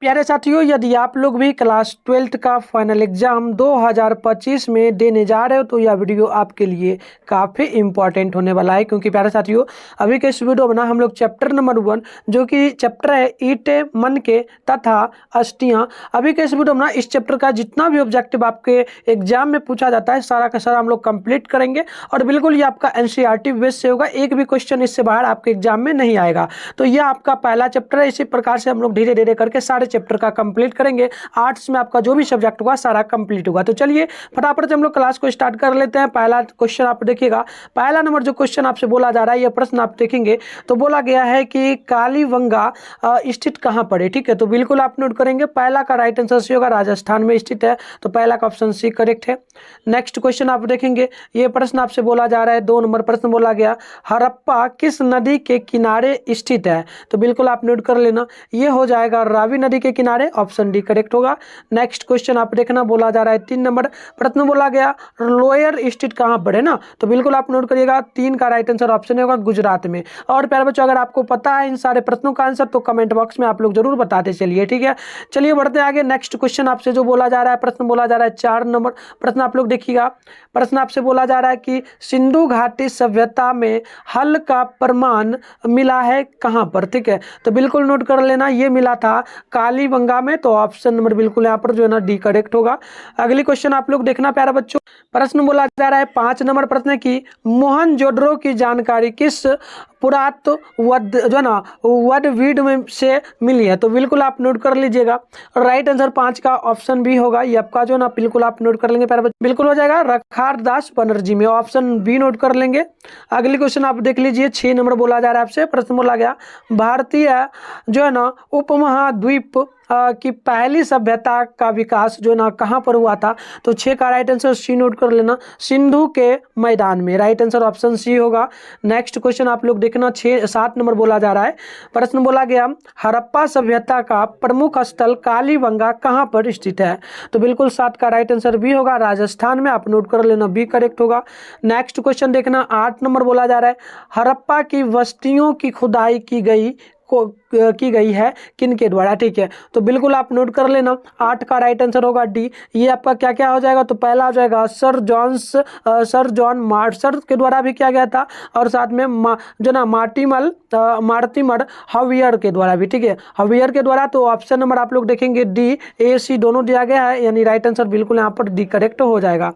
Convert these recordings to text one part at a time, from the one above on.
प्यारे साथियों, यदि आप लोग भी क्लास 12th का फाइनल एग्जाम 2025 में देने जा रहे हो तो यह वीडियो आपके लिए काफ़ी इंपॉर्टेंट होने वाला है। क्योंकि प्यारे साथियों, अभी के इस वीडियो में ना हम लोग चैप्टर नंबर 1 जो कि चैप्टर है ईंटे मनके तथा अस्थियां, अभी के इस वीडियो में ना इस चैप्टर का जितना भी ऑब्जेक्टिव आपके एग्जाम में पूछा जाता है सारा का सारा हम लोग कंप्लीट करेंगे। और बिल्कुल ये आपका एनसीईआरटी बेस से होगा, एक भी क्वेश्चन इससे बाहर आपके एग्जाम में नहीं आएगा। तो यह आपका पहला चैप्टर है। इसी प्रकार से हम लोग धीरे धीरे करके सारे चैप्टर का कंप्लीट करेंगे। आर्ट्स में आपका जो भी सब्जेक्ट होगा सारा कंप्लीट होगा। तो चलिए फटाफट से हम लोग क्लास को स्टार्ट कर लेते हैं। पहला क्वेश्चन आप देखिएगा, पहला नंबर जो क्वेश्चन आपसे बोला जा रहा है, यह प्रश्न आप देखेंगे तो बोला गया है कि कालीबंगा स्थित कहाँ पर है। ठीक है, तो बिल्कुल आप नोट करेंगे। पहला का राइट आंसर सी होगा, राजस्थान में स्थित है, तो पहला का ऑप्शन सी करेक्ट है। नेक्स्ट क्वेश्चन आप देखेंगे, ये प्रश्न आपसे बोला जा रहा है, 2 नंबर प्रश्न बोला गया, हड़प्पा किस नदी के किनारे स्थित है। तो बिल्कुल आप नोट कर लेना, ये हो जाएगा रावी नदी के किनारे, ऑप्शन डी करेक्ट होगा। नेक्स्ट क्वेश्चन आप देखना, बोला जा रहा है 3 नंबर प्रश्न बोला गया, लोअर स्टेट कहां पर है ना। तो बिल्कुल आप नोट करिएगा, 3 का राइट आंसर ऑप्शन होगा गुजरात में। और प्यारे बच्चों, अगर आपको पता है इन सारे प्रश्नों का आंसर तो कमेंट बॉक्स में आप लोग जरूर बताते चलिए। ठीक है, चलिए बढ़ते आगे। नेक्स्ट क्वेश्चन आपसे जो बोला जा रहा है, प्रश्न बोला जा रहा है 4 नंबर प्रश्न आप लोग देखिएगा। प्रश्न आपसे बोला जा रहा है कि सिंधु घाटी सभ्यता में हल का प्रमाण मिला है कहां पर। ठीक है, तो बिल्कुल नोट कर लेना, ये मिला था कालीबंगा में, तो ऑप्शन नंबर बिल्कुल यहाँ पर जो है ना डी करेक्ट होगा। अगली क्वेश्चन आप लोग देखना प्यारा बच्चों, प्रश्न बोला जा रहा है 5 नंबर प्रश्न की मोहनजोदड़ो की जानकारी किस पुरातत्वविद जो है ना वडवीड में से मिली है। तो बिल्कुल आप नोट कर लीजिएगा, राइट आंसर 5 का ऑप्शन बी होगा। ये आपका जो ना बिल्कुल आप नोट कर लेंगे प्यारे बच्चों, बिल्कुल हो जाएगा रखार दास बनर्जी में, ऑप्शन बी नोट कर लेंगे। अगली क्वेश्चन आप देख लीजिए, 6 नंबर बोला जा रहा है आपसे, प्रश्न बोला गया भारतीय जो है ना उपमहाद्वीप की पहली सभ्यता का विकास जो है ना कहाँ पर हुआ था। तो 6 का राइट आंसर सी नोट कर लेना, सिंधु के मैदान में, राइट आंसर ऑप्शन सी होगा। नेक्स्ट क्वेश्चन आप लोग देखना, 7 नंबर बोला जा रहा है, प्रश्न बोला गया हड़प्पा सभ्यता का प्रमुख स्थल कालीबंगा कहाँ पर स्थित है। तो बिल्कुल 7 का राइट आंसर बी होगा, राजस्थान में, आप नोट कर लेना, बी करेक्ट होगा। नेक्स्ट क्वेश्चन देखना, 8 नंबर बोला जा रहा है, हड़प्पा की बस्तियों की खुदाई की गई है किन के द्वारा। ठीक है, तो बिल्कुल आप नोट कर लेना, 8 का राइट आंसर होगा डी। ये आपका क्या क्या हो जाएगा, तो पहला हो जाएगा सर जॉन मार्शल के द्वारा भी किया गया था, और साथ में जो ना मार्टिमर हवियर के द्वारा भी। ठीक है, हवियर के द्वारा, तो ऑप्शन नंबर आप लोग देखेंगे डी ए सी दोनों दिया गया है, यानी राइट आंसर बिल्कुल यहाँ पर डी करेक्ट हो जाएगा।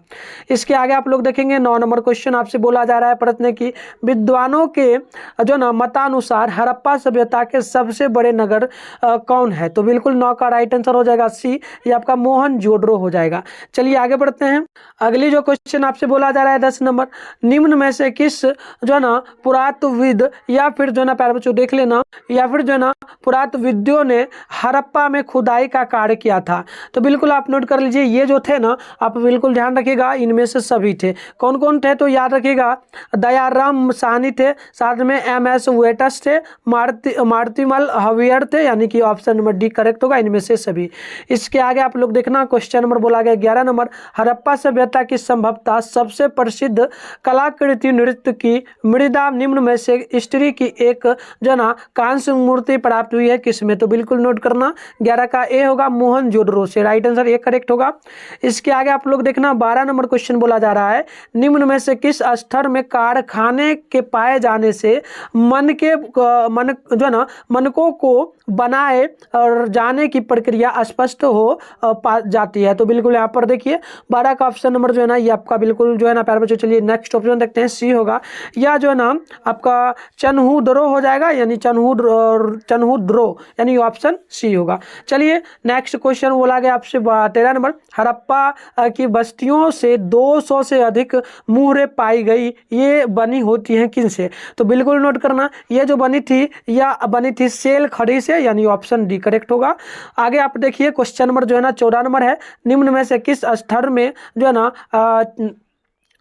इसके आगे आप लोग देखेंगे 9 नंबर क्वेश्चन आपसे बोला जा रहा है, प्रश्न की विद्वानों के जो ना मतानुसार हड़प्पा सभ्यता के सबसे बड़े नगर कौन है। तो बिल्कुल 9 का राइट आंसर हो जाएगा सी, ये आपका मोहनजोदड़ो हो जाएगा। चलिए आगे बढ़ते हैं। अगली जो क्वेश्चन आपसे बोला जा रहा है 10 नंबर, निम्न में से किस जो है ना पुरातत्वविद या फिर जो है ना प्यारे बच्चों देख लेना, या फिर जो है ना पुरातत्वविदों ने हड़प्पा में खुदाई का कार्य किया था। तो बिल्कुल आप नोट कर लीजिए, ये जो थे ना, आप बिल्कुल ध्यान रखिएगा, इनमें से सभी थे। कौन कौन थे, तो याद रखिएगा, दयाराम साहनी थे, साथ में MS वेटस थे, मार्टिमल हवियर थे, यानी कि ऑप्शन नंबर डी करेक्ट होगा, इनमें से सभी। इसके आगे आप लोग देखना, क्वेश्चन नंबर बोला गया 11 नंबर, हड़प्पा सभ्यता की संभवतः सबसे प्रसिद्ध कलाकृति नृत्य की मृदा निम्न में से स्त्री की एक जो ना कांस्य मूर्ति प्राप्त हुई है किसमें। तो बिल्कुल नोट करना, 11 का ए होगा, मोहनजोदड़ो से, राइट आंसर ए करेक्ट होगा। इसके आगे आप लोग देखना, 12 नंबर क्वेश्चन बोला जा रहा है, निम्न में से किस स्तर में कारखाने के पाए जाने से मनकों को बनाए और जाने की प्रक्रिया स्पष्ट हो जाती है। तो बिल्कुल यहाँ पर देखिए 12 का ऑप्शन नंबर जो है ना, ये आपका बिल्कुल जो है ना प्यारे बच्चों, चलिए नेक्स्ट ऑप्शन देखते हैं, सी होगा, या जो है ना आपका चन्हुद्रो हो जाएगा, यानी चन्हुद्रो, यानी ऑप्शन सी होगा। चलिए नेक्स्ट क्वेश्चन बोला गया आपसे 13 नंबर, हड़प्पा की बस्तियों से 200 से अधिक मुहरें पाई गई, ये बनी होती हैं किन से। तो बिल्कुल नोट करना, ये जो बनी थी या बनी थी सेल खड़ी से, यानी ऑप्शन डी करेक्ट होगा। आगे आप देखिए क्वेश्चन नंबर जो है ना 14 नंबर है, निम्न में से किस स्तर में जो है ना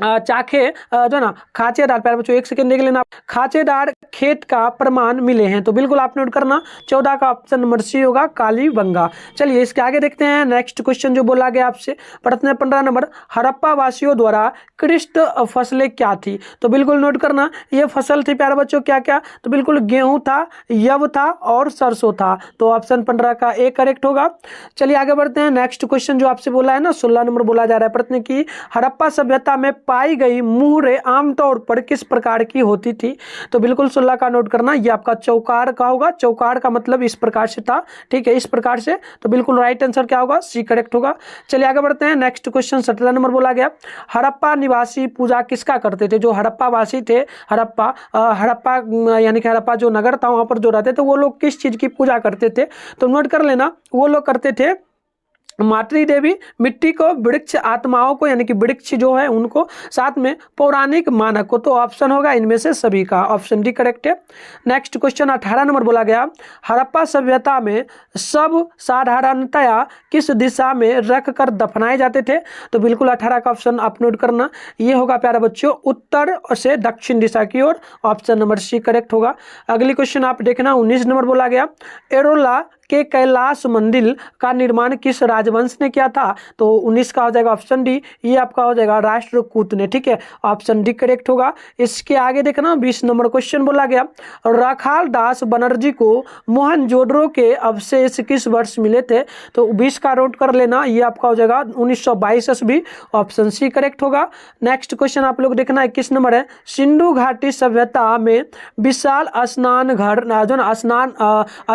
चाखे जो ना खाचेदार, प्यारे बच्चों एक सेकंड देख लेना, खाचेदार खेत का प्रमाण मिले हैं। तो बिल्कुल आप नोट करना 14 का ऑप्शन नंबर सी होगा, कालीबंगा। चलिए इसके आगे देखते हैं नेक्स्ट क्वेश्चन जो बोला गया आपसे, प्रश्न 15 नंबर, हड़प्पा वासियों द्वारा कृषित फसलें क्या थी? तो बिल्कुल नोट करना ये फसल थी प्यारे बच्चों क्या क्या, तो बिल्कुल गेहूं था, यव था और सरसों था। तो ऑप्शन 15 का ए करेक्ट होगा। चलिए आगे बढ़ते हैं, नेक्स्ट क्वेश्चन जो आपसे बोला है ना 16 नंबर बोला जा रहा है प्रश्न की, हड़प्पा सभ्यता में पाई गई मुहरें आमतौर पर किस प्रकार की होती थी? तो बिल्कुल 16 का नोट करना, ये आपका चौकार का होगा। चौकार का मतलब इस प्रकार से था, ठीक है, इस प्रकार से। तो बिल्कुल राइट आंसर क्या होगा, सी करेक्ट होगा। चलिए आगे बढ़ते हैं, नेक्स्ट क्वेश्चन 17 नंबर बोला गया, हड़प्पा निवासी पूजा किसका करते थे? जो हड़प्पा वासी थे, हड़प्पा यानी कि हड़प्पा जो नगर था वहां पर जो रहते थे वो लोग किस चीज की पूजा करते थे? तो नोट कर लेना, वो लोग करते थे मातृ देवी, मिट्टी को, वृक्ष आत्माओं को यानी कि वृक्ष जो है उनको, साथ में पौराणिक मानक को। तो ऑप्शन होगा इनमें से सभी का, ऑप्शन डी करेक्ट है। नेक्स्ट क्वेश्चन 18 नंबर बोला गया, हड़प्पा सभ्यता में सब साधारणतया किस दिशा में रख कर दफनाए जाते थे? तो बिल्कुल 18 का ऑप्शन आप नोट करना, ये होगा प्यारे बच्चों उत्तर से दक्षिण दिशा की ओर, ऑप्शन नंबर सी करेक्ट होगा। अगली क्वेश्चन आप देखना 19 नंबर बोला गया, एरोला के कैलाश मंदिर का निर्माण किस राजवंश ने किया था? तो 19 का हो जाएगा ऑप्शन डी, ये आपका हो जाएगा राष्ट्रकूट ने, ठीक है, ऑप्शन डी करेक्ट होगा। इसके आगे देखना 20 नंबर क्वेश्चन बोला गया, राखाल दास बनर्जी को मोहनजोदड़ो के अवशेष किस वर्ष मिले थे? तो 20 का नोट कर लेना, ये आपका हो जाएगा 1922 भी, ऑप्शन सी करेक्ट होगा। नेक्स्ट क्वेश्चन आप लोग देखना 21 नंबर है, सिंधु घाटी सभ्यता में विशाल स्नान घर जो ना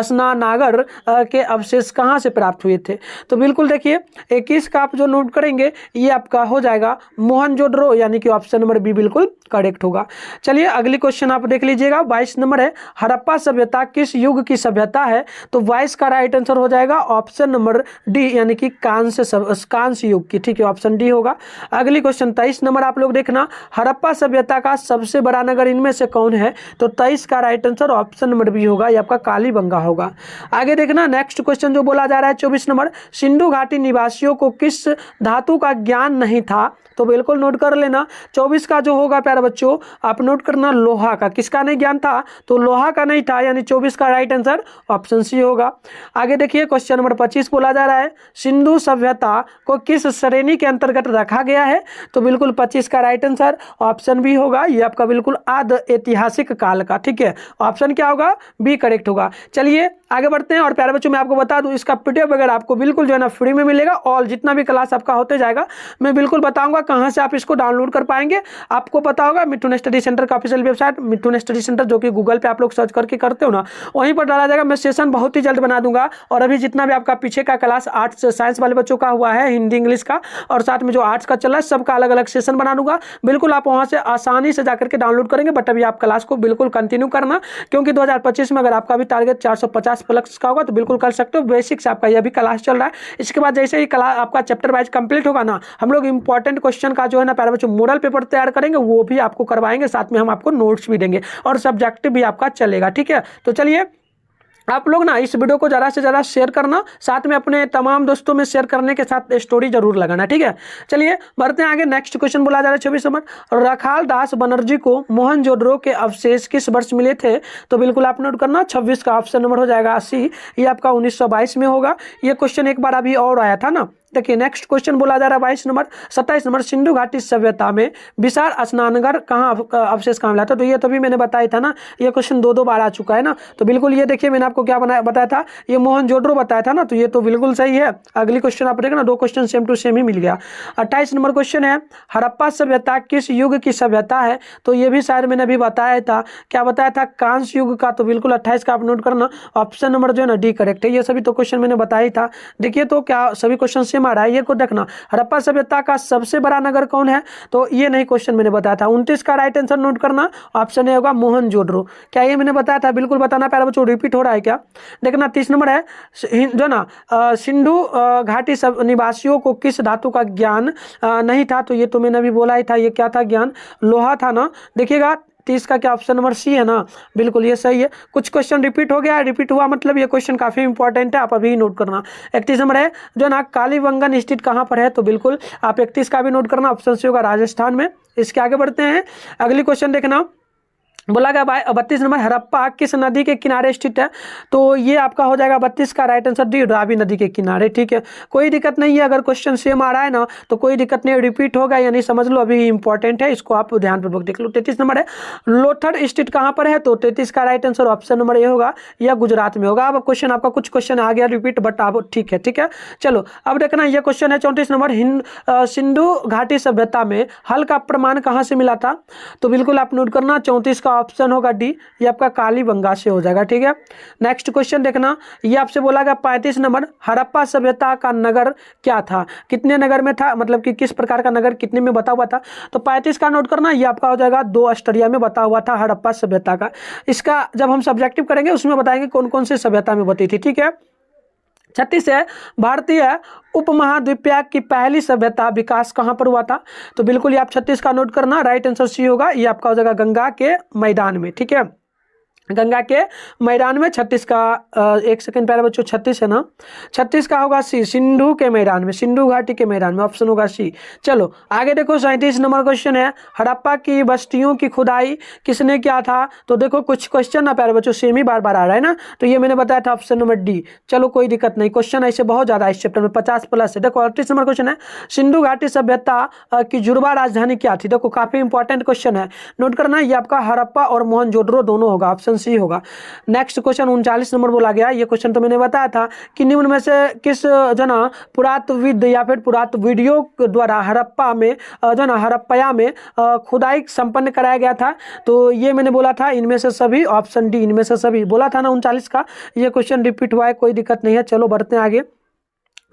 स्नानागर के अवशेष कहाँ से प्राप्त हुए थे? तो बिल्कुल देखिए 21 का आप जो नोट करेंगे ये आपका हो जाएगा मोहनजोदड़ो, यानी कि ऑप्शन नंबर बी बिल्कुल करेक्ट होगा। चलिए अगली क्वेश्चन आप देख लीजिएगा 22 नंबर है, हड़प्पा सभ्यता किस युग की सभ्यता है? तो 22 का राइट आंसर हो जाएगा ऑप्शन नंबर डी, यानी कि कांस्य युग की, ठीक है, ऑप्शन डी होगा। अगली क्वेश्चन 23 नंबर आप लोग देखना, हड़प्पा सभ्यता का सबसे बड़ा नगर इनमें से कौन है? तो 23 का right answer option number B होगा, ये आपका कालीबंगा होगा। आगे देखना नेक्स्ट क्वेश्चन जो बोला जा रहा है 24 नंबर, सिंधु घाटी निवासियों को किस धातु का ज्ञान नहीं था? तो बिल्कुल नोट कर लेना 24 का जो होगा प्यारे बच्चों आप नोट करना लोहा का, किसका नहीं ज्ञान था? तो लोहा का नहीं था, यानी 24 का राइट आंसर ऑप्शन सी होगा। आगे देखिए क्वेश्चन नंबर 25 बोला जा रहा है, सिंधु सभ्यता को किस श्रेणी के अंतर्गत रखा गया है? तो बिल्कुल 25 का राइट आंसर ऑप्शन बी होगा, ये आपका बिल्कुल आद ऐतिहासिक काल का, ठीक है, ऑप्शन क्या होगा, बी करेक्ट होगा। चलिए आगे बढ़ते हैं, और प्यारे बच्चों मैं आपको बता दूं इसका पीडीएफ वगैरह आपको बिल्कुल जो है ना फ्री में मिलेगा, और जितना भी क्लास आपका होते जाएगा मैं बिल्कुल बताऊंगा कहां से आप इसको डाउनलोड कर पाएंगे। आपको पता होगा मिथुन स्टडी सेंटर का ऑफिशियल वेबसाइट मिथुन स्टडी सेंटर, जो कि गूगल पे आप लोग सर्च करके करते हो ना, वहीं पर डाला जाएगा। मैं सेशन बहुत ही जल्द बना दूंगा, और अभी जितना भी आपका पीछे का क्लास आर्ट्स साइंस वाले बच्चों का हुआ है, हिंदी इंग्लिश का, और साथ में जो आर्ट्स का चल रहा है, सबका अलग अलग सेशन बना दूंगा। बिल्कुल आप वहां से आसानी से जाकर के डाउनलोड करेंगे, बट अभी आप क्लास को बिल्कुल कंटिन्यू करना, क्योंकि 2025 में अगर आपका भी टारगेट 450 प्लस का होगा तो बिल्कुल कर सकते हो। बेसिक से आपका यह भी क्लास चल रहा है, इसके बाद जैसे ही क्लास आपका चैप्टर वाइज कंप्लीट होगा ना, हम लोग इंपॉर्टेंट क्वेश्चन का जो है ना प्यारे बच्चों मॉडल पेपर तैयार करेंगे, वो भी आपको करवाएंगे, साथ में हम आपको नोट्स भी देंगे, और सब्जेक्ट भी आपका चलेगा, ठीक है। तो चलिए आप लोग ना इस वीडियो को ज़्यादा से ज़्यादा शेयर करना, साथ में अपने तमाम दोस्तों में शेयर करने के साथ स्टोरी जरूर लगाना, ठीक है। चलिए बढ़ते हैं आगे, नेक्स्ट क्वेश्चन बोला जा रहा है 24 नंबर, राखाल दास बनर्जी को मोहनजोदड़ो के अवशेष किस वर्ष मिले थे? तो बिल्कुल आप नोट करना 26 का ऑप्शन नंबर हो जाएगा सी, ये आपका 1922 में होगा। ये क्वेश्चन एक बार अभी और आया था ना। देखिए नेक्स्ट क्वेश्चन बोला जा रहा है 22 नंबर 27 नंबर, सिंधु घाटी सभ्यता में विशाल स्नानघर कहाँ अवशेष कहाँ मिला था? तो ये तो भी मैंने बताया था ना, ये क्वेश्चन दो बार आ चुका है ना। तो बिल्कुल ये देखिए मैंने आपको क्या बताया था, ये मोहनजोदड़ो बताया था ना, तो ये तो बिल्कुल सही है। अगली क्वेश्चन आप देखना, दो क्वेश्चन सेम टू सेम ही मिल गया। 28 नंबर क्वेश्चन है, हड़प्पा सभ्यता किस युग की सभ्यता है? तो ये भी शायद मैंने अभी बताया था, क्या बताया था, कांस्य युग का। तो बिल्कुल 28 का आप नोट करना, ऑप्शन नंबर जो है ना डी करेक्ट है। ये सभी तो क्वेश्चन मैंने बताया था। देखिए तो क्या सभी क्वेश्चन सेम आ रहा है, ये को देखना। हड़प्पा सभ्यता का सबसे बड़ा नगर कौन है? तो ये नहीं क्वेश्चन मैंने बताया था। 29 का राइट आंसर नोट करना, ऑप्शन ए होगा मोहनजोदड़ो। क्या ये मैंने बताया था? बिल्कुल बताना प्यारे बच्चों, रिपीट हो रहा है क्या? देखना 30 नंबर है, जो ना सिंधु घाटी सब निवासियों को किस धातु का ज्ञान नहीं था? तो ये तो मैंने अभी बोला ही था, ये क्या था ज्ञान, लोहा था ना। देखिएगा 30 का क्या ऑप्शन नंबर सी है ना, बिल्कुल ये सही है। कुछ क्वेश्चन रिपीट हो गया, रिपीट हुआ मतलब ये क्वेश्चन काफी इंपॉर्टेंट है, आप अभी नोट करना। 31 नंबर है जो ना कालीबंगन स्थित कहाँ पर है, तो बिल्कुल आप 31 का भी नोट करना, ऑप्शन सी होगा राजस्थान में। इसके आगे बढ़ते हैं, अगली क्वेश्चन देखना। बोला गया भाई 32 नंबर हड़प्पा किस नदी के किनारे स्थित है, तो ये आपका हो जाएगा 32 का राइट आंसर डी, रावी नदी के किनारे। ठीक है, कोई दिक्कत नहीं है, अगर क्वेश्चन सेम आ रहा है ना तो कोई दिक्कत नहीं, रिपीट होगा यानी समझ लो अभी इंपॉर्टेंट है, इसको आप ध्यानपूर्वक देख लो। 33 नंबर है लोथड़ स्थित कहाँ पर है, तो 33 का right answer option number A होगा, यह गुजरात में होगा। अब क्वेश्चन आपका कुछ क्वेश्चन आ गया रिपीट, बट आप ठीक है। ठीक है, चलो अब देखना ये क्वेश्चन है 34 नंबर सिंधु घाटी सभ्यता में हल का प्रमाण कहाँ से मिला था, तो बिल्कुल आप नोट करना 34 का ऑप्शन होगा डी, ये आपका कालीबंगा से हो जाएगा। ठीक है, नेक्स्ट क्वेश्चन देखना, ये आपसे बोला गया 35 नंबर हड़प्पा सभ्यता का नगर क्या था, कितने नगर में था, मतलब कि किस प्रकार का नगर कितने में बता हुआ था, तो 35 का नोट करना, ये आपका हो जाएगा 2 अष्टरिया में बता हुआ था हड़प्पा सभ्यता का। इसका जब हम सब्जेक्टिव करेंगे उसमें बताएंगे कौन कौन से सभ्यता में बती थी। ठीक है, 36 है भारतीय उपमहाद्वीपीय की पहली सभ्यता विकास कहाँ पर हुआ था, तो बिल्कुल ये आप 36 का नोट करना, राइट आंसर सी होगा, ये आपका हो जाएगा गंगा के मैदान में। ठीक है, गंगा के मैदान में। 36 का एक सेकंड प्यारे बच्चों 36 है ना, 36 का होगा सी, सिंधु के मैदान में, सिंधु घाटी के मैदान में, ऑप्शन होगा सी। चलो आगे देखो 37 नंबर क्वेश्चन है हड़प्पा की बस्तियों की खुदाई किसने किया था, तो देखो कुछ क्वेश्चन ना प्यारे बच्चों सेम ही बार बार आ रहा है ना, तो ये मैंने बताया था ऑप्शन नंबर डी। चलो कोई दिक्कत नहीं, क्वेश्चन ऐसे बहुत ज्यादा इस चैप्टर में 50+ है। देखो 38 नंबर क्वेश्चन है सिंधु घाटी सभ्यता की जुड़वा राजधानी क्या थी, देखो काफी इंपॉर्टेंट क्वेश्चन है, नोट करना, ये आपका हड़प्पा और मोहनजोदड़ो दोनों होगा, ऑप्शन सी होगा। नेक्स्ट क्वेश्चन 39 नंबर बोला गया, ये क्वेश्चन तो मैंने बताया था कि निम्न में से किस जो ना पुरातत्वविद या फिर पुरातत्वविदों द्वारा हड़प्पा में जो ना हड़प्पा में खुदाई संपन्न कराया गया था, तो ये मैंने बोला था इनमें से सभी, ऑप्शन डी इनमें से सभी बोला था ना 39 का, ये क्वेश्चन रिपीट हुआ है, कोई दिक्कत नहीं है। चलो बढ़ते हैं आगे।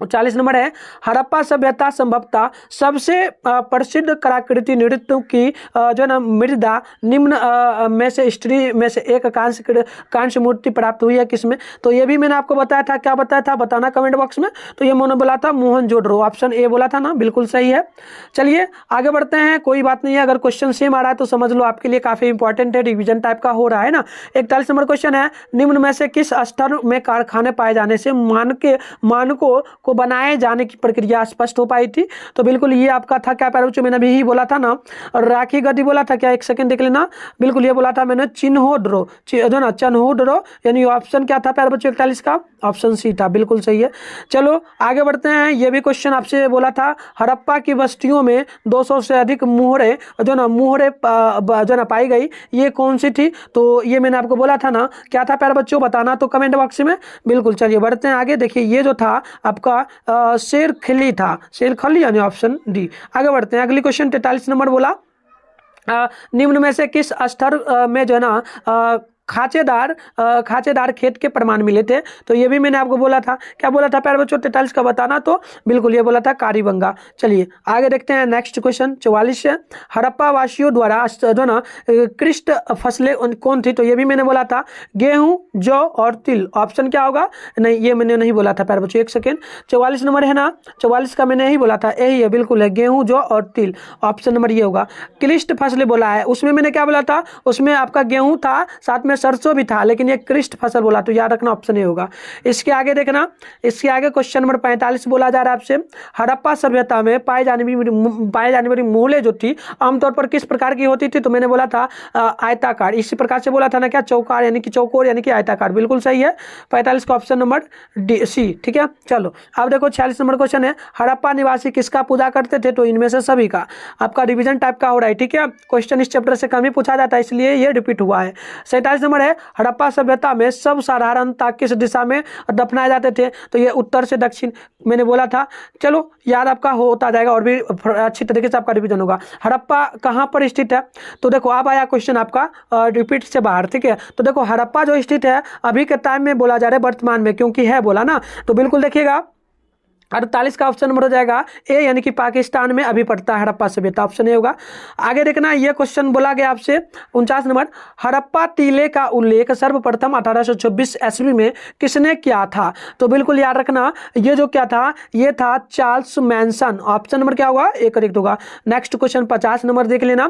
40 नंबर है हड़प्पा सभ्यता संभवतः सबसे प्रसिद्ध कलाकृति नृत्य की जो ना मृदा निम्न में से स्त्री में से एक कांस्य मूर्ति प्राप्त हुई है किसमें, तो ये भी मैंने आपको बताया था, क्या बताया था बताना कमेंट बॉक्स में, तो ये मैंने बोला था मोहनजोदड़ो, ऑप्शन ए बोला था ना, बिल्कुल सही है। चलिए आगे बढ़ते हैं, कोई बात नहीं है, अगर क्वेश्चन सेम आ रहा है तो समझ लो आपके लिए काफी इंपॉर्टेंट है, रिविजन टाइप का हो रहा है ना। 41 नंबर क्वेश्चन है निम्न में से किस स्तर में कारखाने पाए जाने से मानकों को बनाए जाने की प्रक्रिया स्पष्ट हो पाई थी, तो बिल्कुल ये आपका था क्या प्यारे बच्चों, मैंने अभी ही बोला था ना, राखी गद्दी बोला था क्या, एक सेकंड देख लेना, बिल्कुल ये बोला था मैंने चिन्होड्रो, जो ना चिन्होड्रो, यानी ऑप्शन क्या था प्यारे बच्चों 41 का, ऑप्शन सी था, बिल्कुल सही है। चलो आगे बढ़ते हैं, ये भी क्वेश्चन आपसे बोला था हड़प्पा की बस्तियों में 200 से अधिक मुहरे जो ना पाई गई, ये कौन सी थी, तो ये मैंने आपको बोला था ना, क्या था प्यारे बच्चों बताना तो कमेंट बॉक्स में, बिल्कुल। चलिए बढ़ते हैं आगे, देखिए ये जो था आपका शेरखली था, शेरखली यानी ऑप्शन डी। आगे बढ़ते हैं, अगली क्वेश्चन 43 नंबर बोला निम्न में से किस स्तर में जो है ना खांचेदार खेत के प्रमाण मिले थे, तो ये भी मैंने आपको बोला था, क्या बोला था प्यारे बच्चों 43 का बताना, तो बिल्कुल ये बोला था कालीबंगा। चलिए आगे देखते हैं नेक्स्ट क्वेश्चन 44 है हड़प्पा वासियों द्वारा जो ना कृष्ट फसलें कौन थी, तो ये भी मैंने बोला था गेहूं, जौ और तिल, ऑप्शन क्या होगा, नहीं ये मैंने नहीं बोला था प्यारे बच्चों, एक सेकेंड 44 नंबर है ना, 44 का मैंने यही बोला था, यही है बिल्कुल है गेहूं, जौ और तिल, ऑप्शन नंबर ये होगा। क्लिष्ट फसलें बोला है, उसमें मैंने क्या बोला था, उसमें आपका गेहूं था, साथ में सरसों भी था, लेकिन ये क्लिष्ट फसल बोला, तो याद रखना ऑप्शन ए होगा। इसके आगे देखना, इसके आगे क्वेश्चन नंबर 45 बोला जा रहा है आपसे हड़प्पा सभ्यता में पाए जाने वाली मूलें जो थी आमतौर पर किस प्रकार की होती थी, तो मैंने बोला था आयताकार, इसी प्रकार से बोला था ना क्या, चौकार यानी कि चौकोर यानी कि आयताकार, बिल्कुल सही है 45 का ऑप्शन नंबर डी सी। ठीक है, चलो अब देखो 46 नंबर क्वेश्चन है हड़प्पा निवासी किसका पूजा करते थे, तो इनमें से सभी का, आपका रिविजन टाइप का हो रहा है। ठीक है, क्वेश्चन इस चैप्टर से कम ही पूछा जाता है, इसलिए ये रिपीट हुआ है। 47 नंबर है हड़प्पा सभ्यता में सब साधारणता किस दिशा में दफनाए जाते थे, तो ये उत्तर से दक्षिण, मैंने बोला था, चलो याद आपका होता जाएगा और भी अच्छी तरीके से आपका रिवीजन होगा। हड़प्पा कहाँ पर स्थित है, तो देखो अब आया क्वेश्चन आपका रिपीट से बाहर। ठीक है, तो देखो हड़प्पा जो स्थित है अभी के टाइम में बोला जा रहा है वर्तमान में, क्योंकि है बोला ना, तो बिल्कुल देखिएगा 48 का ऑप्शन नंबर हो जाएगा ए, यानी कि पाकिस्तान में अभी पड़ता है हड़प्पा सभ्यता, ऑप्शन ए होगा। आगे देखना, ये क्वेश्चन बोला गया आपसे 49 नंबर, हड़प्पा टीले का उल्लेख सर्वप्रथम 1826 ईस्वी में किसने किया था? तो बिल्कुल याद रखना, ये जो क्या था, ये था चार्ल्स मैनसन, ऑप्शन नंबर क्या होगा, ए करेक्ट होगा। नेक्स्ट क्वेश्चन 50 नंबर देख लेना,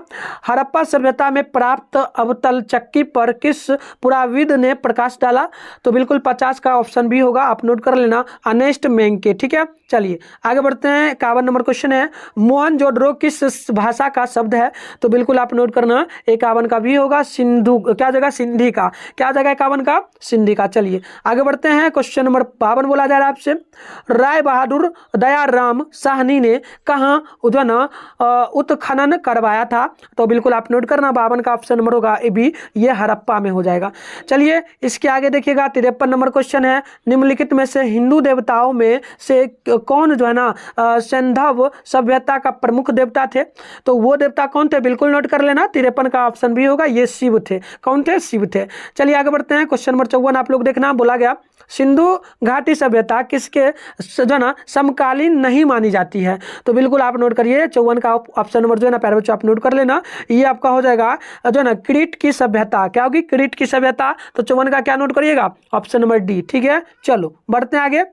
हड़प्पा सभ्यता में प्राप्त अवतल चक्की पर किस पुराविद ने प्रकाश डाला? तो बिल्कुल 50 का ऑप्शन भी होगा, आप नोट कर लेना, अर्नेस्ट मेंके, ठीक है। चलिए आगे बढ़ते हैं, 51 नंबर क्वेश्चन है, मोहनजोदड़ो किस भाषा का शब्द है? तो बिल्कुल आप नोट करना, 51 का भी होगा, सिंधु क्या जगह, सिंधी का, क्या जगह 51 का, सिंधी का। चलिए आगे बढ़ते हैं, क्वेश्चन नंबर 52 बोला जा रहा है आपसे, राय बहादुर दयाराम साहनी ने कहाँ जो ना उत्खनन करवाया था? तो बिल्कुल आप नोट करना, 52 का ऑप्शन नंबर होगा ए बी, ये हड़प्पा में हो जाएगा। चलिए इसके आगे देखिएगा, 53 नंबर क्वेश्चन है, निम्नलिखित में से हिंदू देवताओं में से कौन जो है ना सिंधव सभ्यता का प्रमुख देवता थे? तो वो देवता कौन थे? बिल्कुल नोट कर लेना, 53 का ऑप्शन भी होगा, ये शिव थे। कौन थे? शिव थे। चलिए आगे बढ़ते हैं, क्वेश्चन नंबर 54 आप लोग देखना, बोला गया सिंधु घाटी सभ्यता किसके जो ना समकालीन नहीं मानी जाती है? तो बिल्कुल आप नोट करिए, 54 का ऑप्शन नंबर जो है ना प्यारे बच्चों आप नोट कर लेना, ये आपका हो जाएगा जो ना क्रीट की सभ्यता। क्या होगी? क्रीट की सभ्यता। तो 54 का क्या नोट करिएगा? ऑप्शन नंबर डी, ठीक है। चलो बढ़ते हैं आगे,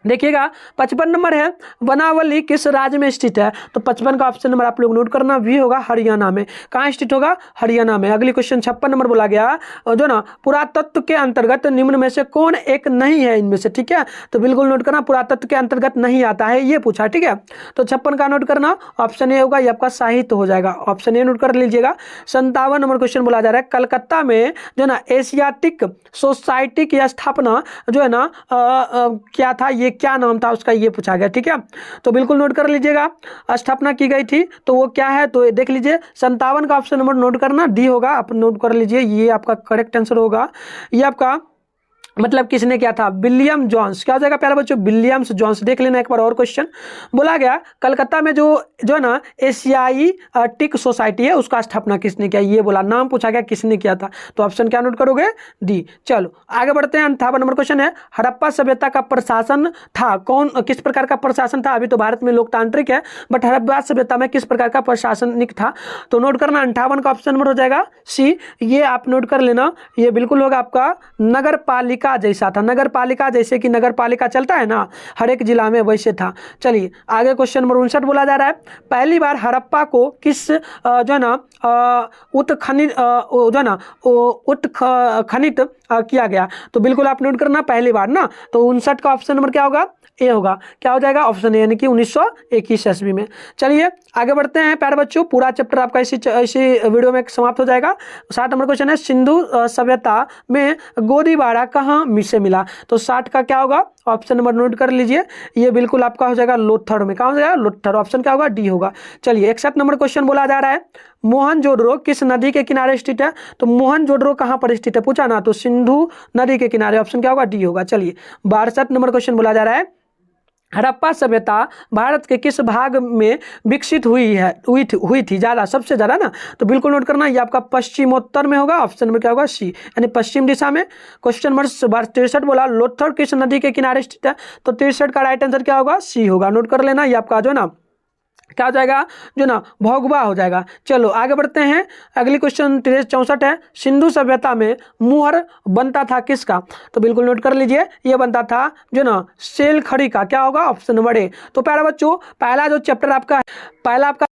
देखिएगा 55 नंबर है, वनावली किस राज्य में स्थित है? तो 55 का ऑप्शन नंबर आप लोग नोट करना, भी होगा हरियाणा में। कहाँ स्थित होगा? हरियाणा में। अगली क्वेश्चन 56 नंबर बोला गया जो ना पुरातत्व के अंतर्गत निम्न में से कौन एक नहीं है इनमें से? ठीक है, तो बिल्कुल नोट करना, पुरातत्व के अंतर्गत नहीं आता है, ये पूछा, ठीक है। तो 56 का नोट करना, ऑप्शन ए होगा, ये आपका साहित्य हो जाएगा, ऑप्शन ए नोट कर लीजिएगा। 57 नंबर क्वेश्चन बोला जा रहा है, कलकत्ता में जो ना एशियाटिक सोसाइटी की स्थापना जो है ना क्या था, ये क्या नाम था उसका, ये पूछा गया, ठीक है। तो बिल्कुल नोट कर लीजिएगा, स्थापना की गई थी, तो वो क्या है? तो देख लीजिए, 57 का ऑप्शन नंबर नोट करना, डी होगा, आप नोट कर लीजिए, ये आपका करेक्ट आंसर होगा। ये आपका मतलब किसने किया था? William Jones. क्या हो जाएगा प्यारे बच्चों? Williams Jones. देख लेना एक बार और क्वेश्चन, बोला गया कलकत्ता में जो है ना एशियाई टिक सोसाइटी है, उसका स्थापना किसने किया? ये बोला, नाम पूछा गया, किसने किया था? तो ऑप्शन क्या नोट करोगे? डी। चलो आगे बढ़ते हैं, 58 नंबर क्वेश्चन है, हड़प्पा सभ्यता का प्रशासन था कौन, किस प्रकार का प्रशासन था? अभी तो भारत में लोकतांत्रिक है, बट हड़प्पा सभ्यता में किस प्रकार का प्रशासनिक था? तो नोट करना, 58 का ऑप्शन नंबर हो जाएगा सी, ये आप नोट कर लेना, ये बिल्कुल होगा आपका नगर पालिका जैसा था, नगर पालिका जैसे कि नगर पालिका चलता है ना हर एक जिला में, वैसे था। चलिए आगे क्वेश्चन नंबर 59 बोला जा रहा है, पहली बार हड़प्पा को किस जो है ना उत्खनित जो है ना उत्खनित किया गया? तो बिल्कुल आप नोट करना, पहली बार ना, तो 59 का ऑप्शन नंबर क्या होगा? ए होगा। क्या हो जाएगा? ऑप्शन ए, यानी कि 1921 ईस्वी में। चलिए आगे बढ़ते हैं प्यारे बच्चों, पूरा चैप्टर आपका इसी वीडियो में समाप्त हो जाएगा। 60 नंबर क्वेश्चन है, सिंधु सभ्यता में गोदीबाड़ा कहाँ से मिला? तो 60 का क्या होगा? ऑप्शन नंबर नोट कर लीजिए, ये बिल्कुल आपका हो जाएगा लोथर में। कहाँ हो जाएगा? लोथर। ऑप्शन क्या होगा? डी होगा। चलिए 61 नंबर क्वेश्चन बोला जा रहा है, मोहनजोदड़ो किस नदी के किनारे स्थित है? तो मोहनजोदड़ो कहाँ पर स्थित है पूछा ना, तो सिंधु नदी के किनारे, ऑप्शन क्या होगा? डी होगा। चलिए 62 नंबर क्वेश्चन बोला जा रहा है, हड़प्पा सभ्यता भारत के किस भाग में विकसित हुई थी ज़्यादा, सबसे ज़्यादा ना? तो बिल्कुल नोट करना, ये आपका पश्चिमोत्तर में होगा, ऑप्शन नंबर क्या होगा? सी, यानी पश्चिम दिशा में। क्वेश्चन नंबर 63 बोला, लोथर किस नदी के किनारे स्थित है? तो 63 का राइट आंसर क्या होगा? सी होगा, नोट कर लेना, ये आपका जो ना क्या हो जाएगा? जो ना भोगवा हो जाएगा। चलो आगे बढ़ते हैं, अगली क्वेश्चन 64 है, सिंधु सभ्यता में मुहर बनता था किसका? तो बिल्कुल नोट कर लीजिए, ये बनता था जो ना सेल खड़ी का। क्या होगा? Option number A. तो प्यारा बच्चों, पहला जो चैप्टर आपका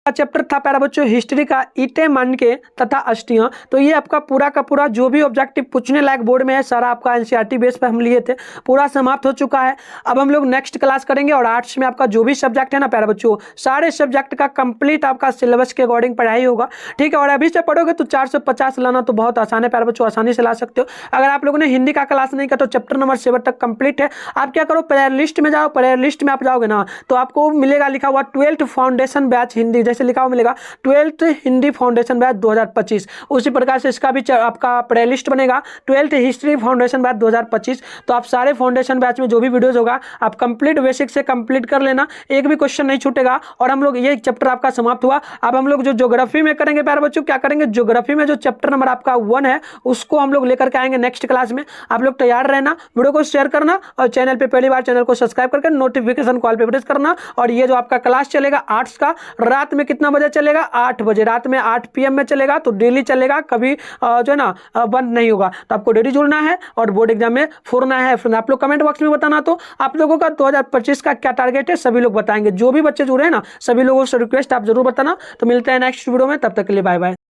चैप्टर था प्यारा बच्चों हिस्ट्री का, ईंटें मानके तथा अस्थियां। तो ये आपका पूरा का पूरा जो भी ऑब्जेक्टिव पूछने लायक बोर्ड में है, सारा आपका एनसीईआरटी बेस पे हम लिए थे, पूरा समाप्त हो चुका है। अब हम लोग नेक्स्ट क्लास करेंगे, और आर्ट्स में आपका जो भी सब्जेक्ट है ना प्यारा बच्चों, सारे सब्जेक्ट का कंप्लीट आपका सिलेबस के अकॉर्डिंग पढ़ाई होगा, ठीक है। और अभी से पढ़ोगे तो 450 लाना तो बहुत आसान है प्यारे बच्चों, आसानी से ला सकते हो। अगर आप लोगों ने हिंदी का क्लास नहीं किया तो चैप्टर नंबर 7 तक कंप्लीट है। आप क्या करो, प्लेयर लिस्ट में जाओ, प्लेयर लिस्ट में आप जाओगे ना तो आपको मिलेगा लिखा हुआ 12th फाउंडेशन बैच हिंदी। ऐसे लिखा हुआ मिलेगा 12th हिंदी फाउंडेशन बैच 2025। उसी प्रकार से इसका भी आपका प्ले लिस्ट बनेगा 12th हिस्ट्री फाउंडेशन बैच 2025। तो आप सारे फाउंडेशन बैच में जो भी वीडियोज होगा आप कंप्लीट बेसिक से कंप्लीट कर लेना, एक भी क्वेश्चन नहीं छूटेगा। और हम लोग ये चैप्टर आपका समाप्त हुआ। अब हम लोग जो ज्योग्राफी में करेंगे प्यारे बच्चों, क्या करेंगे, ज्योग्राफी में जो चैप्टर नंबर आपका 1 है उसको हम लोग लेकर के आएंगे नेक्स्ट क्लास में। आप लोग तैयार रहना, वीडियो को शेयर करना और चैनल पे पहली बार चैनल को सब्सक्राइब करके नोटिफिकेशन कॉल पे प्रेस करना। और ये जो आपका क्लास चलेगा आर्ट्स का, रात में कितना बजे चलेगा, 8 बजे, रात में 8 PM में चलेगा। तो डेली चलेगा, कभी जो है ना बंद नहीं होगा। तो आपको डेली जुड़ना है और बोर्ड एग्जाम में फोड़ना है। फिर आप लोग कमेंट बॉक्स में बताना तो आप लोगों का 2025 का क्या टारगेट है, सभी लोग बताएंगे। जो भी बच्चे जुड़े हैं ना सभी लोगों से रिक्वेस्ट आप जरूर बताना। तो मिलते हैं नेक्स्ट वीडियो में, तब तक के लिए बाय बाय।